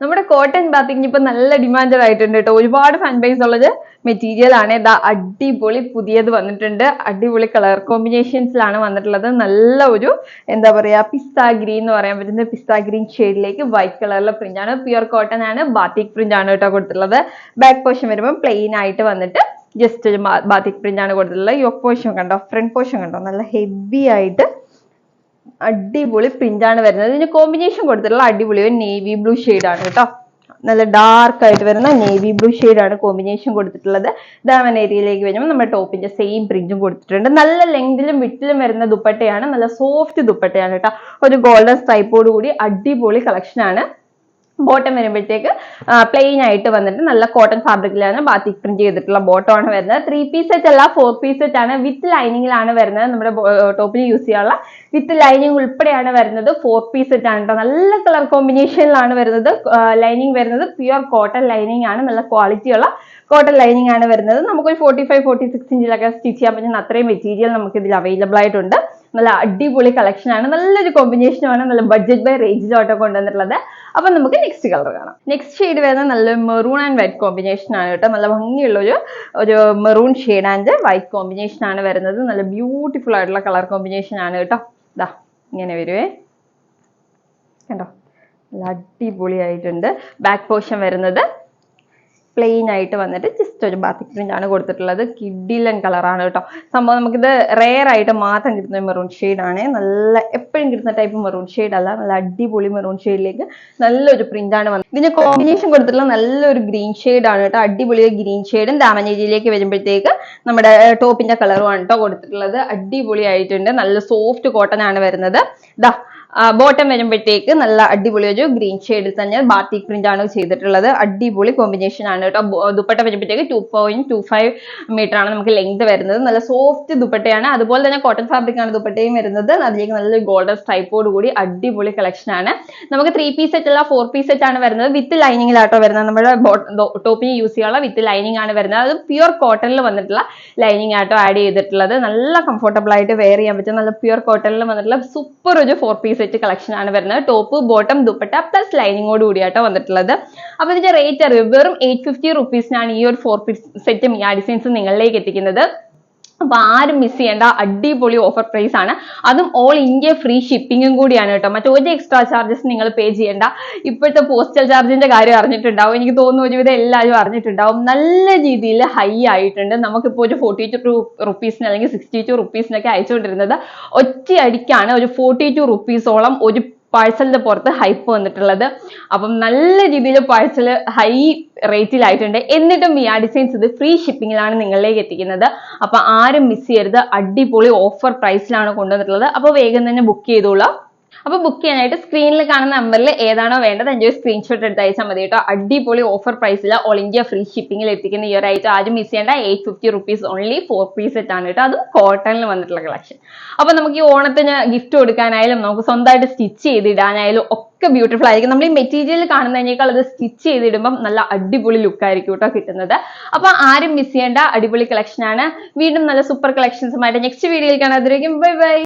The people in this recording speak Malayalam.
നമ്മുടെ കോട്ടൺ ബാത്തിക്കിന് ഇപ്പൊ നല്ല ഡിമാൻഡ് ആയിട്ടുണ്ട് കേട്ടോ. ഒരുപാട് ഫാൻ ബേസ് ഉള്ളത് മെറ്റീരിയൽ ആണ്. ഇതാ അടിപൊളി പുതിയത് വന്നിട്ടുണ്ട്. അടിപൊളി കളർ കോമ്പിനേഷൻസിലാണ് വന്നിട്ടുള്ളത്. നല്ല ഒരു എന്താ പറയാ പിസ്ത ഗ്രീൻ എന്ന് പറയാൻ പറ്റുന്ന പിസ്ത ഗ്രീൻ ഷെയ്ഡിലേക്ക് വൈറ്റ് കളറിലെ പ്രിന്റ് ആണ്. പ്യുർ കോട്ടൺ ആണ്. ബാത്തിക് പ്രിന്റ് ആണ് കേട്ടോ കൊടുത്തിട്ടുള്ളത്. ബാക്ക് പോർഷൻ വരുമ്പോൾ പ്ലെയിൻ ആയിട്ട് വന്നിട്ട് ജസ്റ്റ് ഒരു ബാത്തിക് പ്രിന്റ് ആണ് കൊടുത്തിട്ടുള്ളത്. യോക്ക് പോർഷൻ കണ്ടോ, ഫ്രണ്ട് പോർഷൻ കണ്ടോ, നല്ല ഹെവി ആയിട്ട് അടിപൊളി പ്രിന്റ് ആണ് വരുന്നത്. ഇതിന് കോമ്പിനേഷൻ കൊടുത്തിട്ടുള്ള അടിപൊളി ഒരു നേവി ബ്ലൂ ആണ് കേട്ടോ. നല്ല ഡാർക്ക് ആയിട്ട് വരുന്ന നേവി ബ്ലൂ ആണ് കോമ്പിനേഷൻ കൊടുത്തിട്ടുള്ളത്. ദാമൻ ഏരിയയിലേക്ക് വരുമ്പോൾ നമ്മുടെ ടോപ്പിന്റെ സെയിം പ്രിന്റും കൊടുത്തിട്ടുണ്ട്. നല്ല ലെങ്തിലും വിട്ടിലും വരുന്ന ദുപ്പട്ടയാണ്. നല്ല സോഫ്റ്റ് ദുപ്പട്ടയാണ് കേട്ടോ. ഒരു ഗോൾഡൻ സ്ട്രൈപ്പോട് കൂടി അടിപൊളി കളക്ഷൻ ആണ്. ബോട്ടം വരുമ്പോഴത്തേക്ക് പ്ലെയിൻ ആയിട്ട് വന്നിട്ട് നല്ല കോട്ടൺ ഫാബ്രിക്കിലാണ് ബാത്തിക് പ്രിന്റ് ചെയ്തിട്ടുള്ള ബോട്ടം ആണ് വരുന്നത്. 3 പീസ് സെറ്റ് അല്ല, 4 പീസ് സെറ്റ് ആണ്. വിത്ത് ലൈനിങ്ങിലാണ് വരുന്നത്. നമ്മുടെ ടോപ്പിൽ യൂസ് ചെയ്യാനുള്ള വിത്ത് ലൈനിങ് ഉൾപ്പെടെയാണ് വരുന്നത്. 4 പീസ് സെറ്റ് ആണ് കേട്ടോ. നല്ല കളർ കോമ്പിനേഷനിലാണ് വരുന്നത്. ലൈനിങ് വരുന്നത് പ്യുർ കോട്ടൺ ലൈനിങ് ആണ്. നല്ല ക്വാളിറ്റി ഉള്ള കോട്ടൺ ലൈനിങ് ആണ് വരുന്നത്. നമുക്കൊരു 45-46 ഇഞ്ചിലൊക്കെ സ്റ്റിച്ച് ചെയ്യാൻ പറ്റുന്ന അത്രയും മെറ്റീരിയൽ നമുക്ക് ഇതിൽ അവൈലബിൾ ആയിട്ടുണ്ട്. നല്ല അടിപൊളി കളക്ഷൻ ആണ്. നല്ലൊരു കോമ്പിനേഷനാണ്. നല്ല ബഡ്ജറ്റ് ബൈ റേഞ്ചിലോട്ടോ കൊണ്ടുവന്നിട്ടുള്ളത്. അപ്പൊ നമുക്ക് നെക്സ്റ്റ് കളർ കാണാം. നെക്സ്റ്റ് ഷെയ്ഡ് വരുന്നത് നല്ലൊരു മെറൂൺ ആൻഡ് വൈറ്റ് കോമ്പിനേഷൻ ആണ് കേട്ടോ. നല്ല ഭംഗിയുള്ള ഒരു maroon shade and white combination ആണ് വരുന്നത്. നല്ല ബ്യൂട്ടിഫുൾ ആയിട്ടുള്ള കളർ കോമ്പിനേഷൻ ആണ് കേട്ടോ. ദാ ഇങ്ങനെ വരുവേ, കണ്ടോ, നല്ല അടിപൊളിയായിട്ടുണ്ട്. ബാക്ക് പോർഷൻ വരുന്നത് പ്ലെയിൻ ആയിട്ട് വന്നിട്ട് ജസ്റ്റ് ഒരു ബാത്തിക് പ്രിന്റ് ആണ് കൊടുത്തിട്ടുള്ളത്. കിഡിലൻ കളറാണ് കേട്ടോ. സംഭവം നമുക്കിത് റെയർ ആയിട്ട് മാത്രം കിട്ടുന്ന മെറൂൺ ഷെയ്ഡ് ആണ്. നല്ല എപ്പോഴും കിട്ടുന്ന ടൈപ്പ് മെറൂൺ ഷെയ്ഡ് അല്ല. നല്ല അടിപൊളി മെറൂൺ ഷെയ്ഡിലേക്ക് നല്ലൊരു പ്രിന്റ് ആണ് വന്നത്. ഇതിന് കോമ്പിനേഷൻ കൊടുത്തിട്ടുള്ള നല്ലൊരു ഗ്രീൻ ഷെയ്ഡ് ആണ് കേട്ടോ. അടിപൊളി ഗ്രീൻ ഷെയ്ഡും ഡാമേജിലേക്ക് വരുമ്പോഴത്തേക്ക് നമ്മുടെ ടോപ്പിന്റെ കളറും ആണ് കേട്ടോ കൊടുത്തിട്ടുള്ളത്. അടിപൊളി ആയിട്ടുണ്ട്. നല്ല സോഫ്റ്റ് കോട്ടൺ ആണ് വരുന്നത്. ദാ ബോട്ടം വരുമ്പോഴത്തേക്ക് നല്ല അടിപൊളി ഒരു ഗ്രീൻ ഷെയ്ഡിൽ തന്നെ ബാത്തിക് പ്രിന്റ് ആണ് ചെയ്തിട്ടുള്ളത്. അടിപൊളി കോമ്പിനേഷൻ ആണ് കേട്ടോ. ദുപ്പട്ട വരുമ്പോഴത്തേക്ക് 2.25 മീറ്റർ ആണ് നമുക്ക് ലെങ്ത് വരുന്നത്. നല്ല സോഫ്റ്റ് ദുപ്പട്ടയാണ്. അതുപോലെ തന്നെ കോട്ടൺ ഫാബ്രിക് ആണ് ദുപ്പട്ടയും വരുന്നത്. അതിലേക്ക് നല്ലൊരു ഗോൾഡൻ സ്ട്രൈപ്പോട് കൂടി അടിപൊളി കളക്ഷൻ ആണ്. നമുക്ക് 3 പീസ് സെറ്റ് അല്ല, 4 പീസ് സെറ്റ് ആണ് വരുന്നത്. വിത്ത് ലൈനിങ്ങിലാട്ടോ വരുന്നത്. നമ്മുടെ ടോപ്പിന് യൂസ് ചെയ്യാനുള്ള വിത്ത് ലൈനിങ് ആണ് വരുന്നത്. അത് പ്യുർ കോട്ടണിൽ വന്നിട്ടുള്ള ലൈനിങ് ആട്ടോ ആഡ് ചെയ്തിട്ടുള്ളത്. നല്ല കംഫർട്ടബിൾ ആയിട്ട് വെയർ ചെയ്യാൻ പറ്റും. നല്ല പ്യുർ കോട്ടണിൽ വന്നിട്ടുള്ള സൂപ്പർ ഒരു 4 പീസ് സെറ്റ് കളക്ഷൻ ആണ് വരുന്നത്. ടോപ്പ് ബോട്ടം ദുപ്പട്ട പ്ലസ് ലൈനിങ്ങോട് കൂടിയാട്ടോ വന്നിട്ടുള്ളത്. അപ്പൊ ഇതിന്റെ റേറ്റ് അറിവ് വെറും 850 റുപ്പീസിനാണ് ഈ ഒരു 4 പീസ് സെറ്റ് മിയ ഡിസൈൻസ് നിങ്ങളിലേക്ക് എത്തിക്കുന്നത്. അപ്പൊ ആരും മിസ് ചെയ്യേണ്ട അടിപൊളി ഓഫർ പ്രൈസ് ആണ്. അതും ഓൾ ഇന്ത്യ ഫ്രീ ഷിപ്പിംഗും കൂടിയാണ് കേട്ടോ. മറ്റൊരു എക്സ്ട്രാ ചാർജസ് നിങ്ങൾ പേ ചെയ്യേണ്ട. ഇപ്പോഴത്തെ പോസ്റ്റൽ ചാർജിന്റെ കാര്യം അറിഞ്ഞിട്ടുണ്ടാവും. എനിക്ക് തോന്നുന്നു ഒരുവിധം എല്ലാവരും അറിഞ്ഞിട്ടുണ്ടാവും. നല്ല രീതിയിൽ ഹൈ ആയിട്ടുണ്ട്. നമുക്കിപ്പോൾ ഒരു 42 റുപ്പീസിന് അല്ലെങ്കിൽ 62 റുപ്പീസിനൊക്കെ അയച്ചുകൊണ്ടിരുന്നത് ഒറ്റയടിക്കാണ് ഒരു 42 റുപ്പീസോളം ഒരു പാഴ്സലിന്റെ പുറത്ത് ഹൈപ്പ് വന്നിട്ടുള്ളത്. അപ്പം നല്ല രീതിയിൽ പാഴ്സൽ ഹൈ റേറ്റിലായിട്ടുണ്ട്. എന്നിട്ടും മിയ ഡിസൈൻസ് ഇത് ഫ്രീ ഷിപ്പിംഗിലാണ് നിങ്ങളിലേക്ക് എത്തിക്കുന്നത്. അപ്പൊ ആരും മിസ് ചെയ്യരുത്. അടിപൊളി ഓഫർ പ്രൈസിലാണ് കൊണ്ടുവന്നിട്ടുള്ളത്. അപ്പൊ വേഗം തന്നെ ബുക്ക് ചെയ്തോളാം. അപ്പൊ ബുക്ക് ചെയ്യാനായിട്ട് സ്ക്രീനിൽ കാണുന്ന നമ്പറിൽ ഏതാണോ വേണ്ടത് അതിന്റെ സ്ക്രീൻഷോട്ട് എടുത്ത് അയച്ചാൽ മതി കേട്ടോ. അടിപൊളി ഓഫർ പ്രൈസിൽ ഓൾ ഇന്ത്യ ഫ്രീ ഷിപ്പിംഗിൽ എത്തിക്കുന്ന ഈ ഒരു ഐറ്റം ആരും മിസ് ചെയ്യേണ്ട. 850 റുപ്പീസ് ഓൺലി 4 പീസ് സെറ്റ് ആണ് കേട്ടോ. അതും കോട്ടണിൽ വന്നിട്ടുള്ള കളക്ഷൻ. അപ്പൊ നമുക്ക് ഈ ഓണത്തിന് ഗിഫ്റ്റ് കൊടുക്കാനായാലും നമുക്ക് സ്വന്തമായിട്ട് സ്റ്റിച്ച് ചെയ്തിടാനായാലും ഒക്കെ ബ്യൂട്ടിഫുൾ ആയിരിക്കും. നമ്മൾ ഈ മെറ്റീരിയൽ കാണുന്നതിനേക്കാൾ അത് സ്റ്റിച്ച് ചെയ്തിടുമ്പോൾ നല്ല അടിപൊളി ലുക്ക് ആയിരിക്കും കേട്ടോ കിട്ടുന്നത്. അപ്പൊ ആരും മിസ് ചെയ്യേണ്ട അടിപൊളി കളക്ഷൻ ആണ്. വീണ്ടും നല്ല സൂപ്പർ കളക്ഷൻസുമായിട്ട് നെക്സ്റ്റ് വീഡിയോയിൽ കാണാതിരിക്കും. Bye bye.